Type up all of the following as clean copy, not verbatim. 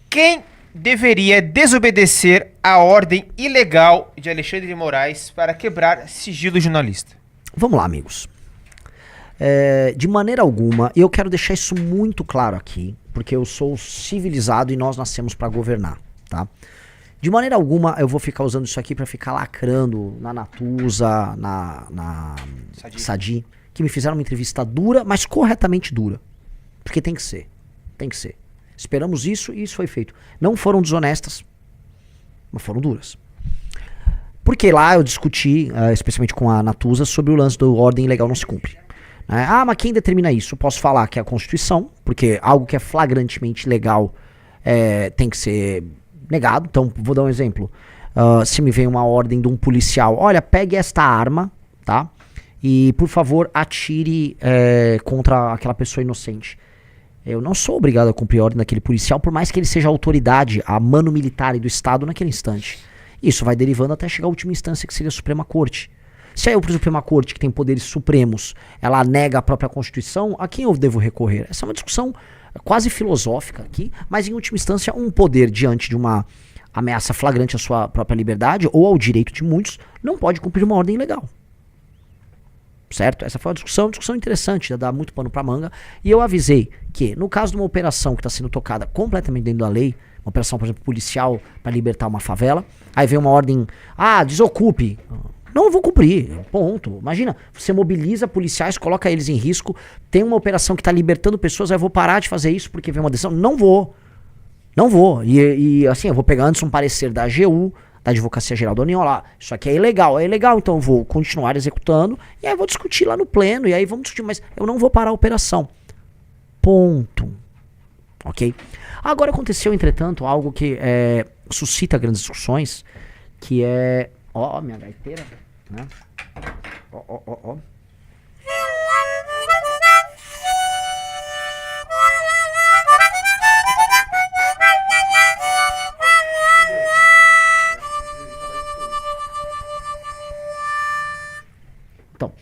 Quem deveria desobedecer a ordem ilegal de Alexandre de Moraes para quebrar sigilo jornalista? Vamos lá, amigos. De maneira alguma, eu quero deixar isso muito claro aqui, porque eu sou civilizado e nós nascemos para governar, tá? De maneira alguma eu vou ficar usando isso aqui para ficar lacrando na Natuza, na Sadi, que me fizeram uma entrevista dura, mas corretamente dura. Porque tem que ser. Tem que ser. Esperamos isso e isso foi feito. Não foram desonestas, mas foram duras. Porque lá eu discuti, especialmente com a Natuza, sobre o lance do ordem ilegal não se cumpre. Mas quem determina isso? Eu posso falar que é a Constituição, porque algo que é flagrantemente legal tem que ser negado. Então, vou dar um exemplo. Se me vem uma ordem de um policial, olha, pegue esta arma, tá? E, por favor, atire contra aquela pessoa inocente. Eu não sou obrigado a cumprir a ordem daquele policial, por mais que ele seja a autoridade, a mano militar do Estado naquele instante. Isso vai derivando até chegar à última instância, que seria a Suprema Corte. Se a Suprema Corte, que tem poderes supremos, ela nega a própria Constituição, a quem eu devo recorrer? Essa é uma discussão quase filosófica aqui, mas em última instância um poder diante de uma ameaça flagrante à sua própria liberdade ou ao direito de muitos não pode cumprir uma ordem legal. Certo? Essa foi uma discussão interessante, dá muito pano pra manga, e eu avisei que no caso de uma operação que está sendo tocada completamente dentro da lei, uma operação, por exemplo, policial para libertar uma favela, aí vem uma ordem, desocupe. Não vou cumprir, ponto. Imagina, você mobiliza policiais, coloca eles em risco, tem uma operação que está libertando pessoas, aí eu vou parar de fazer isso porque vem uma decisão. Não vou. E assim, eu vou pegar antes um parecer da AGU, da Advocacia Geral da União, lá, isso aqui é ilegal, então eu vou continuar executando, e aí eu vou discutir lá no pleno, e aí vamos discutir, mas eu não vou parar a operação. Ponto. Ok? Agora aconteceu, entretanto, algo que suscita grandes discussões, que é... Ó, minha gaiteira, né? Ó. Então,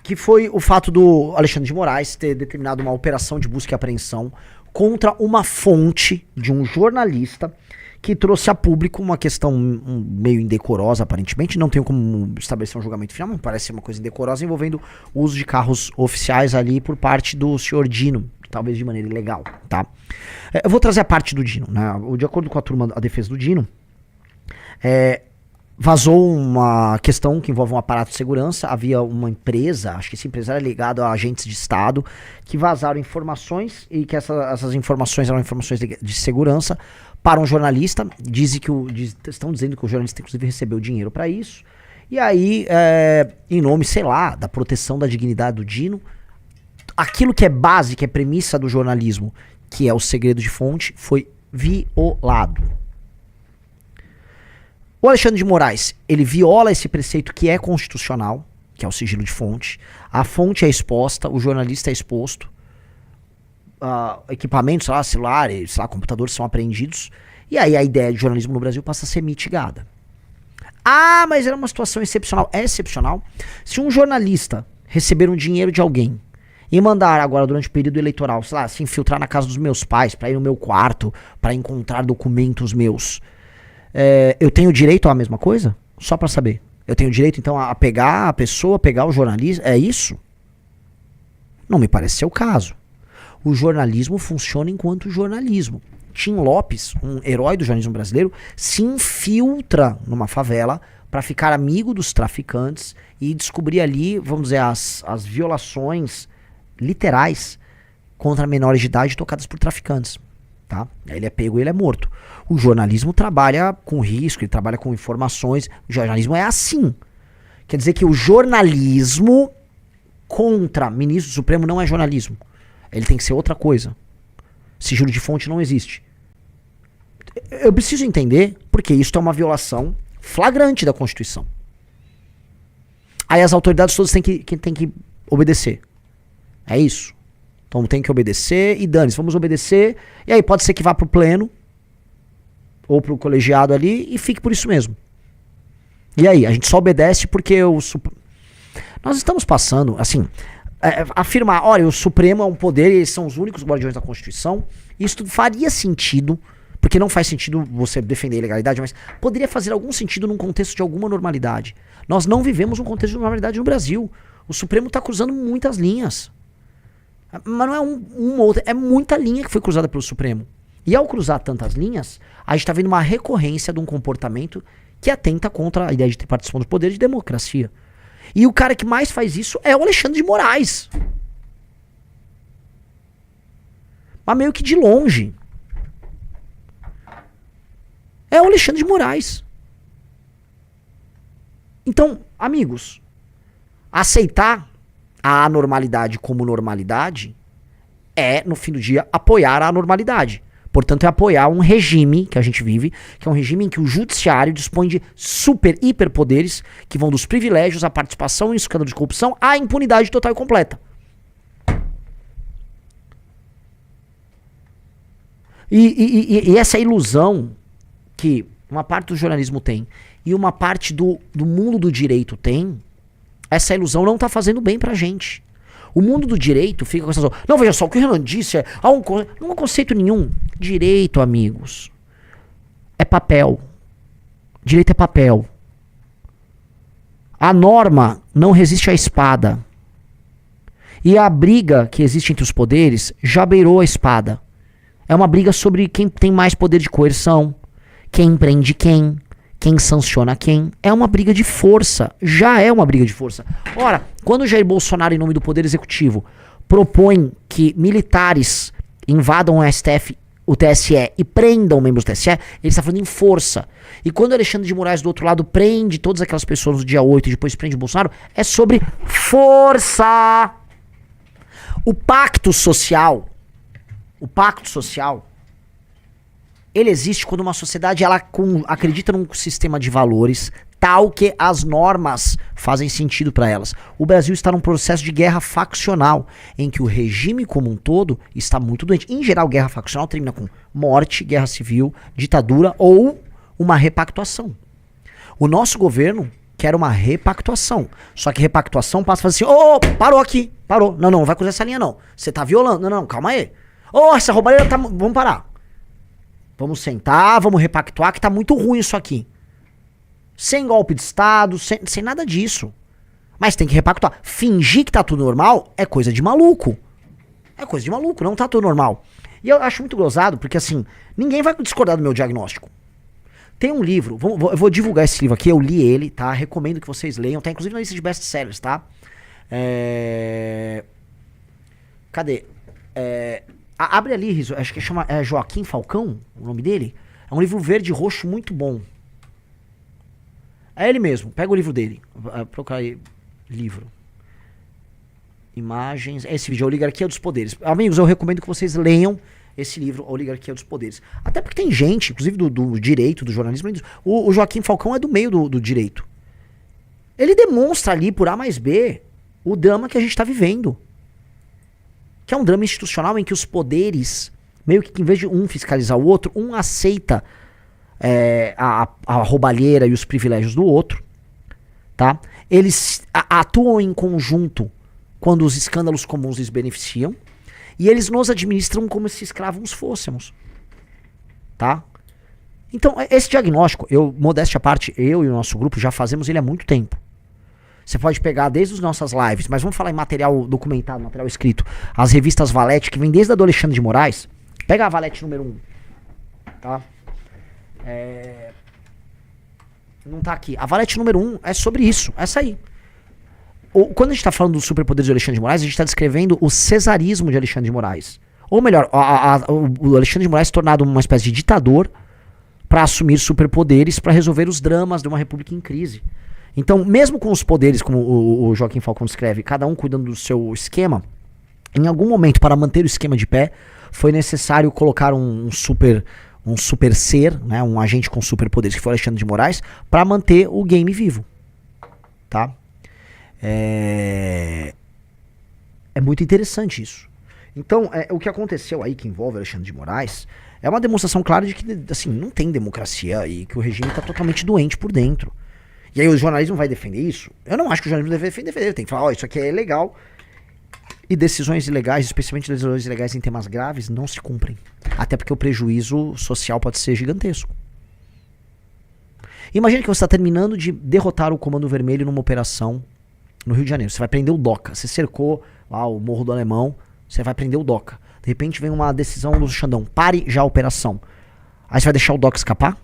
que foi o fato do Alexandre de Moraes ter determinado uma operação de busca e apreensão contra uma fonte de um jornalista que trouxe a público uma questão meio indecorosa, aparentemente. Não tenho como estabelecer um julgamento final, mas parece ser uma coisa indecorosa, envolvendo o uso de carros oficiais ali por parte do senhor Dino, talvez de maneira ilegal, tá? Eu vou trazer a parte do Dino, né? De acordo com a turma, a defesa do Dino, vazou uma questão que envolve um aparato de segurança. Havia uma empresa, acho que essa empresa era ligada a agentes de Estado, que vazaram informações, e que essas informações eram informações de segurança para um jornalista. Estão dizendo que o jornalista inclusive recebeu dinheiro para isso. E aí, em nome, sei lá, da proteção da dignidade do Dino, aquilo que é base, que é premissa do jornalismo, que é o segredo de fonte, foi violado. O Alexandre de Moraes, ele viola esse preceito que é constitucional, que é o sigilo de fonte. A fonte é exposta, o jornalista é exposto, equipamentos, celulares, computadores são apreendidos, e aí a ideia de jornalismo no Brasil passa a ser mitigada. Mas era uma situação excepcional. É excepcional. Se um jornalista receber um dinheiro de alguém e mandar agora durante o período eleitoral, se infiltrar na casa dos meus pais, para ir no meu quarto, para encontrar documentos meus, eu tenho direito à mesma coisa? Só pra saber. Eu tenho direito, então, a pegar a pessoa, pegar o jornalista? É isso? Não me parece ser o caso. O jornalismo funciona enquanto jornalismo. Tim Lopes, um herói do jornalismo brasileiro, se infiltra numa favela para ficar amigo dos traficantes e descobrir ali, vamos dizer, as violações literais contra menores de idade tocadas por traficantes. Tá? Ele é pego e ele é morto. O jornalismo trabalha com risco, ele trabalha com informações. O jornalismo é assim. Quer dizer que o jornalismo contra ministro do Supremo não é jornalismo. Ele tem que ser outra coisa. Sigilo de fonte não existe. Eu preciso entender porque isso é uma violação flagrante da Constituição. Aí as autoridades todas têm que obedecer. É isso. Então tem que obedecer e dane-se, vamos obedecer. E aí pode ser que vá pro pleno ou pro colegiado ali e fique por isso mesmo. E aí, a gente só obedece porque nós estamos passando, assim, afirmar, olha, o Supremo é um poder, eles são os únicos guardiões da Constituição, isso tudo faria sentido, porque não faz sentido você defender a ilegalidade, mas poderia fazer algum sentido num contexto de alguma normalidade. Nós não vivemos um contexto de normalidade no Brasil. O Supremo está cruzando muitas linhas. Mas não é uma ou outra, é muita linha que foi cruzada pelo Supremo. E ao cruzar tantas linhas, a gente está vendo uma recorrência de um comportamento que atenta contra a ideia de ter participação do poder e de democracia. E o cara que mais faz isso é o Alexandre de Moraes. Mas meio que de longe. É o Alexandre de Moraes. Então, amigos, aceitar a anormalidade como normalidade é, no fim do dia, apoiar a anormalidade. Portanto, é apoiar um regime que a gente vive, que é um regime em que o judiciário dispõe de super, hiperpoderes que vão dos privilégios à participação em escândalo de corrupção à impunidade total e completa. E essa ilusão que uma parte do jornalismo tem e uma parte do mundo do direito tem, essa ilusão não tá fazendo bem pra gente. O mundo do direito fica com essa ilusão. Não, veja só, o que o Renan disse não é conceito nenhum. Direito, amigos, é papel. Direito é papel. A norma não resiste à espada. E a briga que existe entre os poderes já beirou a espada. É uma briga sobre quem tem mais poder de coerção, quem prende quem sanciona quem. É uma briga de força. Já é uma briga de força. Ora, quando o Jair Bolsonaro, em nome do Poder Executivo, propõe que militares invadam o STF, o TSE, e prendam membros do TSE, ele está falando em força. E quando o Alexandre de Moraes, do outro lado, prende todas aquelas pessoas no dia 8 e depois prende o Bolsonaro, é sobre força. O pacto social, ele existe quando uma sociedade acredita num sistema de valores tal que as normas fazem sentido para elas. O Brasil está num processo de guerra faccional, em que o regime como um todo está muito doente. Em geral, guerra faccional termina com morte, guerra civil, ditadura ou uma repactuação. O nosso governo quer uma repactuação. Só que repactuação passa a fazer assim, parou aqui, parou. Não vai cruzar essa linha não. Você tá violando. Não, calma aí. Essa roubalheira tá... Vamos parar. Vamos sentar, vamos repactuar, que tá muito ruim isso aqui. Sem golpe de Estado, sem nada disso. Mas tem que repactuar. Fingir que tá tudo normal é coisa de maluco. É coisa de maluco, não tá tudo normal. E eu acho muito gozado, porque assim, ninguém vai discordar do meu diagnóstico. Tem um livro, eu vou divulgar esse livro aqui, eu li ele, tá? Recomendo que vocês leiam, tá inclusive na lista de best-sellers, tá? Cadê? Abre ali, Riso, acho que chama Joaquim Falcão, o nome dele. É um livro verde e roxo muito bom. É ele mesmo, pega o livro dele. Procurar aí, livro. Imagens, esse vídeo, A Oligarquia dos Poderes. Amigos, eu recomendo que vocês leiam esse livro, A Oligarquia dos Poderes. Até porque tem gente, inclusive do direito, do jornalismo, o Joaquim Falcão é do meio do direito. Ele demonstra ali, por A mais B, o drama que a gente está vivendo. Que é um drama institucional em que os poderes, meio que em vez de um fiscalizar o outro, um aceita a roubalheira e os privilégios do outro, tá? Eles atuam em conjunto quando os escândalos comuns lhes beneficiam, e eles nos administram como se escravos fôssemos, tá? Então, esse diagnóstico, modéstia à parte, eu e o nosso grupo já fazemos ele há muito tempo. Você pode pegar desde as nossas lives, mas vamos falar em material documentado, material escrito, as revistas Valete, que vem desde a do Alexandre de Moraes. Pega a Valete número 1, tá? Não tá aqui. A Valete número 1 é sobre isso, essa aí. Quando a gente tá falando do superpoder de Alexandre de Moraes, a gente tá descrevendo o cesarismo de Alexandre de Moraes. Ou melhor, o Alexandre de Moraes tornado uma espécie de ditador para assumir superpoderes para resolver os dramas de uma república em crise. Então, mesmo com os poderes, como o Joaquim Falcão descreve, cada um cuidando do seu esquema, em algum momento, para manter o esquema de pé, foi necessário colocar um super ser, né, um agente com superpoderes, que foi o Alexandre de Moraes, para manter o game vivo. Tá? É muito interessante isso. Então, o que aconteceu aí, que envolve Alexandre de Moraes, é uma demonstração clara de que assim, não tem democracia e que o regime está totalmente doente por dentro. E aí o jornalismo vai defender isso? Eu não acho que o jornalismo deve defender. Tem que falar, isso aqui é legal. E decisões ilegais, especialmente decisões ilegais em temas graves, não se cumprem. Até porque o prejuízo social pode ser gigantesco. Imagina que você está terminando de derrotar o Comando Vermelho numa operação no Rio de Janeiro. Você vai prender o DOCA. Você cercou lá o Morro do Alemão, você vai prender o DOCA. De repente vem uma decisão do Xandão. Pare já a operação. Aí você vai deixar o DOCA escapar?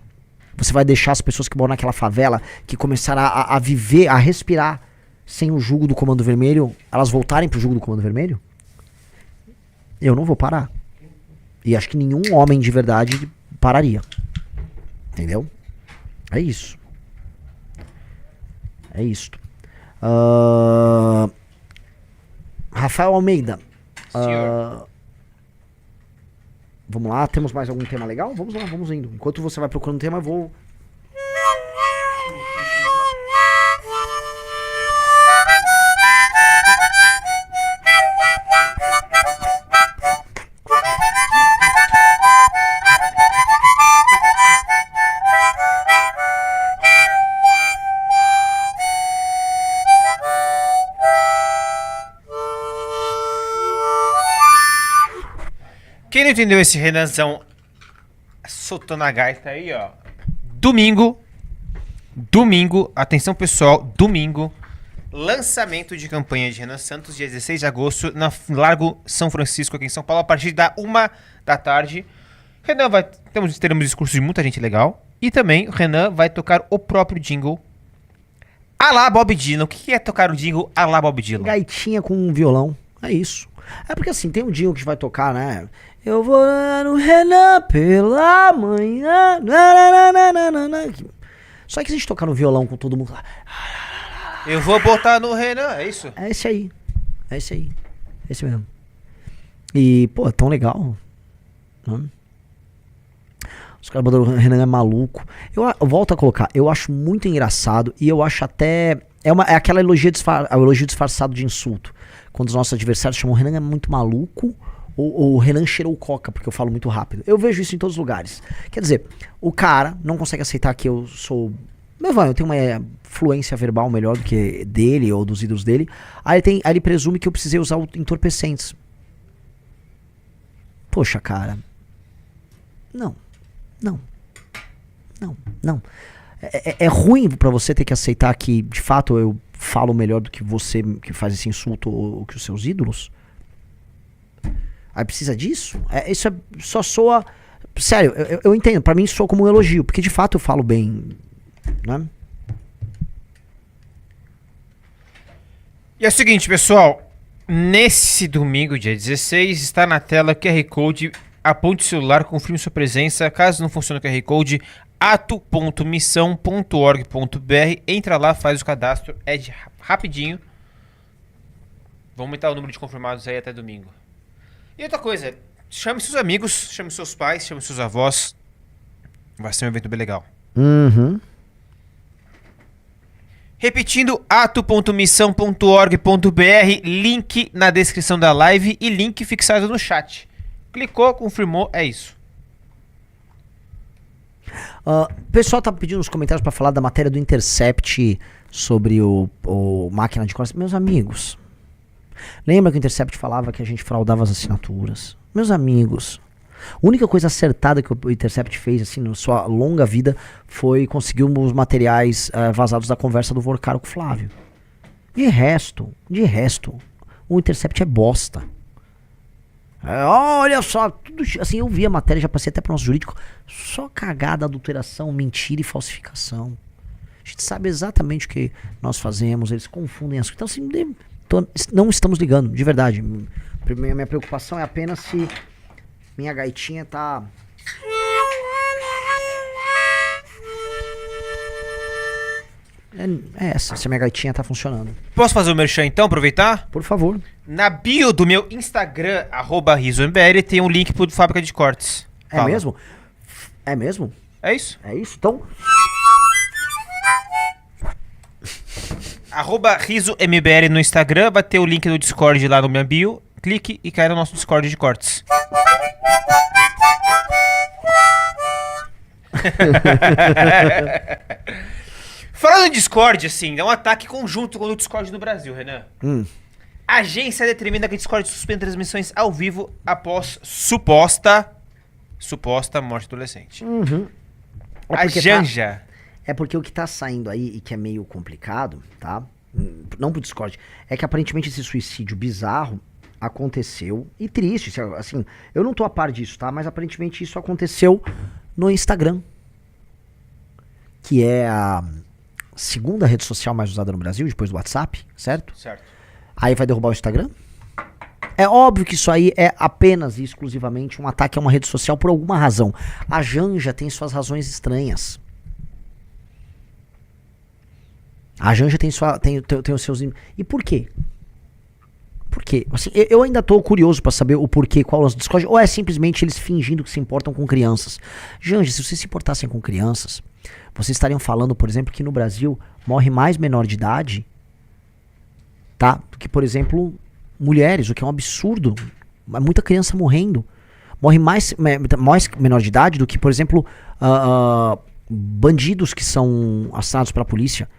Você vai deixar as pessoas que moram naquela favela, que começaram a viver, a respirar sem o jugo do Comando Vermelho, elas voltarem pro jugo do Comando Vermelho? Eu não vou parar. E acho que nenhum homem de verdade pararia. Entendeu? É isso. É isto. Rafael Almeida. Vamos lá, temos mais algum tema legal? Vamos lá, vamos indo. Enquanto você vai procurando um tema, eu vou... Quem não entendeu esse Renanzão soltando a gaita aí, ó. Domingo, atenção pessoal, domingo, lançamento de campanha de Renan Santos, dia 16 de agosto, na Largo São Francisco, aqui em São Paulo, a partir da 1h da tarde. Renan teremos discurso de muita gente legal. E também o Renan vai tocar o próprio jingle a lá Bob Dylan. O que é tocar um jingle a lá Bob Dylan? Gaitinha com um violão, é isso. É porque assim, tem um jingle que vai tocar, né? Eu vou lá no Renan pela manhã. Só que se a gente tocar no violão com todo mundo lá. Eu vou botar no Renan, é isso? É esse aí. É esse aí. É esse mesmo. E, pô, é tão legal. Né? Os caras mandando o Renan é maluco. Eu volto a colocar, eu acho muito engraçado e eu acho até. É aquela elogio disfarçado de insulto. Quando os nossos adversários chamam o Renan é muito maluco. Ou o Renan cheirou coca, porque eu falo muito rápido. Eu vejo isso em todos os lugares. Quer dizer, o cara não consegue aceitar que eu sou... eu tenho uma fluência verbal melhor do que dele ou dos ídolos dele. Aí ele presume que eu precisei usar entorpecentes. Poxa, cara. Não. É ruim pra você ter que aceitar que, de fato, eu falo melhor do que você que faz esse insulto ou que os seus ídolos. Aí precisa disso? Isso só soa... Sério, eu entendo. Pra mim soa como um elogio. Porque de fato eu falo bem. Né? E é o seguinte, pessoal. Nesse domingo, dia 16, está na tela QR Code. Aponte o celular, confirme sua presença. Caso não funcione o QR Code, ato.missão.org.br. Entra lá, faz o cadastro. É rapidinho. Vamos aumentar o número de confirmados aí até domingo. E outra coisa, chame seus amigos, chame seus pais, chame seus avós. Vai ser um evento bem legal. Uhum. Repetindo, ato.missão.org.br, link na descrição da live e link fixado no chat. Clicou, confirmou, é isso. O pessoal tá pedindo nos comentários pra falar da matéria do Intercept sobre o máquina de cortes. Meus amigos... Lembra que o Intercept falava que a gente fraudava as assinaturas? Meus amigos, a única coisa acertada que o Intercept fez assim, na sua longa vida foi conseguir os materiais vazados da conversa do Vorcaro com o Flávio. De resto, o Intercept é bosta. Olha só, tudo assim, eu vi a matéria, já passei até para o nosso jurídico, só cagada, adulteração, mentira e falsificação. A gente sabe exatamente o que nós fazemos, eles confundem as coisas. Então, assim, não estamos ligando, de verdade. Minha preocupação é apenas se minha gaitinha tá... É essa, se a minha gaitinha tá funcionando. Posso fazer o merchan então, aproveitar? Por favor. Na bio do meu Instagram, @RisoMBL, tem um link pro Fábrica de Cortes. É mesmo? É mesmo? É isso. É isso? Então... @RisoMBL no Instagram, vai ter o link do Discord lá no meu bio. Clique e cai no nosso Discord de cortes. Falando em Discord, assim, é um ataque conjunto com o Discord do Brasil, Renan. Agência determina que Discord suspende transmissões ao vivo após suposta morte adolescente. É A porque Janja. É porque o que tá saindo aí, e que é meio complicado, tá? Não pro Discord, é que aparentemente esse suicídio bizarro aconteceu, e triste, assim, eu não tô a par disso, tá? Mas aparentemente isso aconteceu no Instagram, que é a segunda rede social mais usada no Brasil, depois do WhatsApp, certo? Certo. Aí vai derrubar o Instagram? É óbvio que isso aí é apenas e exclusivamente um ataque a uma rede social por alguma razão. A Janja tem suas razões estranhas. A Janja tem os seus... E por quê? Por quê? Assim, eu ainda tô curioso pra saber o porquê, qual é o lance do Discord, ou é simplesmente eles fingindo que se importam com crianças. Janja, se vocês se importassem com crianças, vocês estariam falando, por exemplo, que no Brasil morre mais menor de idade, tá? Do que, por exemplo, mulheres, o que é um absurdo. Muita criança morrendo. Morre mais menor de idade do que, por exemplo, bandidos que são assassinados pela polícia.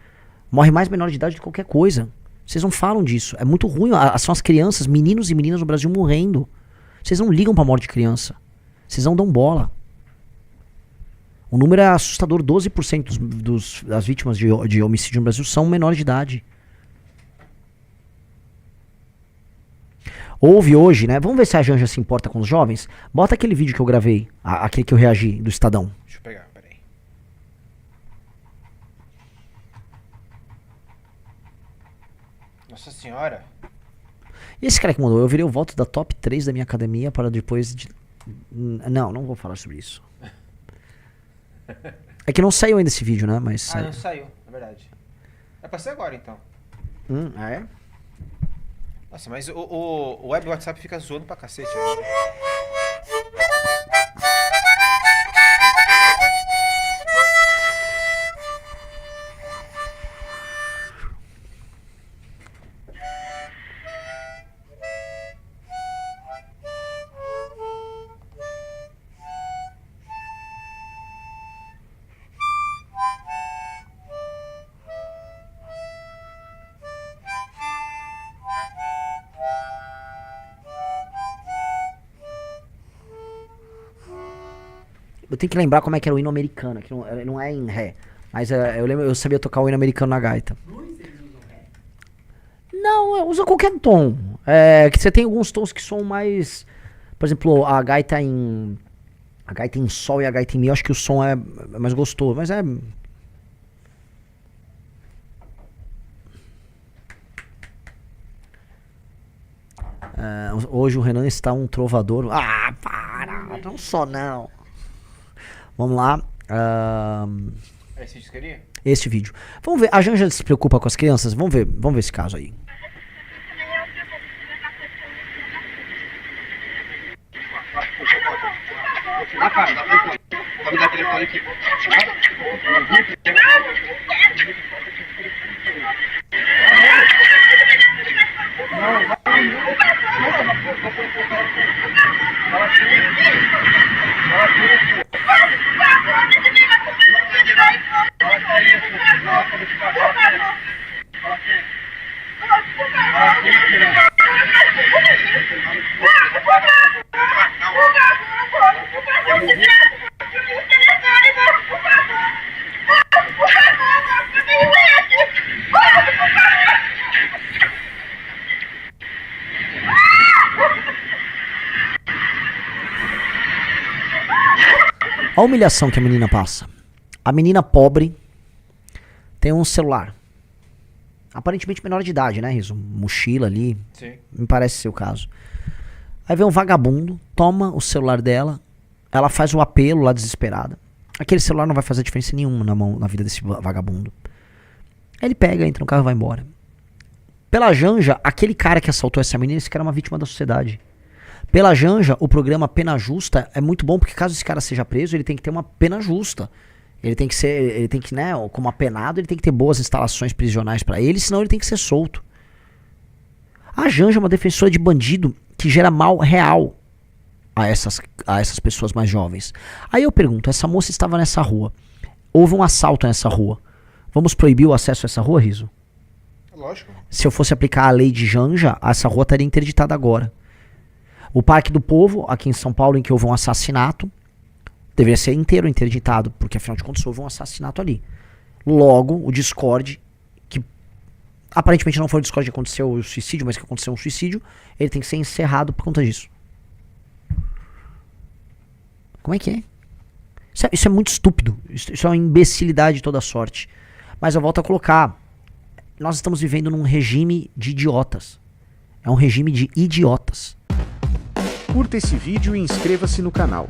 Morre mais menor de idade do que qualquer coisa. Vocês não falam disso. É muito ruim. São as crianças, meninos e meninas no Brasil morrendo. Vocês não ligam pra morte de criança. Vocês não dão bola. O número é assustador. 12% das vítimas de homicídio no Brasil são menores de idade. Houve hoje, né? Vamos ver se a Janja se importa com os jovens. Bota aquele vídeo que eu gravei, aquele que eu reagi, do Estadão. Deixa eu pegar, peraí. Nossa senhora. E esse cara que mandou, eu virei o voto da top 3 da minha academia para depois de... Não vou falar sobre isso. É que não saiu ainda esse vídeo, né? Mas não saiu, na verdade. É pra ser agora, então. É? Nossa, mas o web WhatsApp fica zoando pra cacete. Né? Eu tenho que lembrar como é que era o hino americano, que não é em ré. Mas eu lembro, eu sabia tocar o hino americano na gaita. Não, usa qualquer tom. Que você tem alguns tons que são mais... Por exemplo, a gaita em sol e a gaita em mi, eu acho que o som é mais gostoso, mas é... Hoje o Renan está um trovador. Ah, para! Não só não. Vamos lá. Esse vídeo queria? Este vídeo. Vamos ver. A Janja se preocupa com as crianças? Vamos ver esse caso aí. Vamos dar telefone aqui. A humilhação que a menina passa. A menina pobre tem um celular. Aparentemente menor de idade, né, Riso? Mochila ali. Sim. Me parece ser o caso. Aí vem um vagabundo, toma o celular dela, ela faz o apelo lá desesperada. Aquele celular não vai fazer diferença nenhuma na vida desse vagabundo. Aí ele pega, entra no carro e vai embora. Pela Janja, aquele cara que assaltou essa menina, esse cara é uma vítima da sociedade. Pela Janja, o programa Pena Justa é muito bom, porque caso esse cara seja preso, ele tem que ter uma pena justa. Ele tem que, né, como apenado, ele tem que ter boas instalações prisionais pra ele, senão ele tem que ser solto. A Janja é uma defensora de bandido que gera mal real a essas pessoas mais jovens. Aí eu pergunto, essa moça estava nessa rua, houve um assalto nessa rua, vamos proibir o acesso a essa rua, Riso? Lógico. Se eu fosse aplicar a lei de Janja, essa rua estaria interditada agora. O Parque do Povo, aqui em São Paulo, em que houve um assassinato, deveria ser inteiro interditado, porque afinal de contas houve um assassinato ali. Logo, o Discord, que aparentemente não foi o Discord que aconteceu o suicídio, mas que aconteceu um suicídio, ele tem que ser encerrado por conta disso. Como é que é? Isso é muito estúpido. Isso é uma imbecilidade de toda sorte. Mas eu volto a colocar. Nós estamos vivendo num regime de idiotas. É um regime de idiotas. Curta esse vídeo e inscreva-se no canal.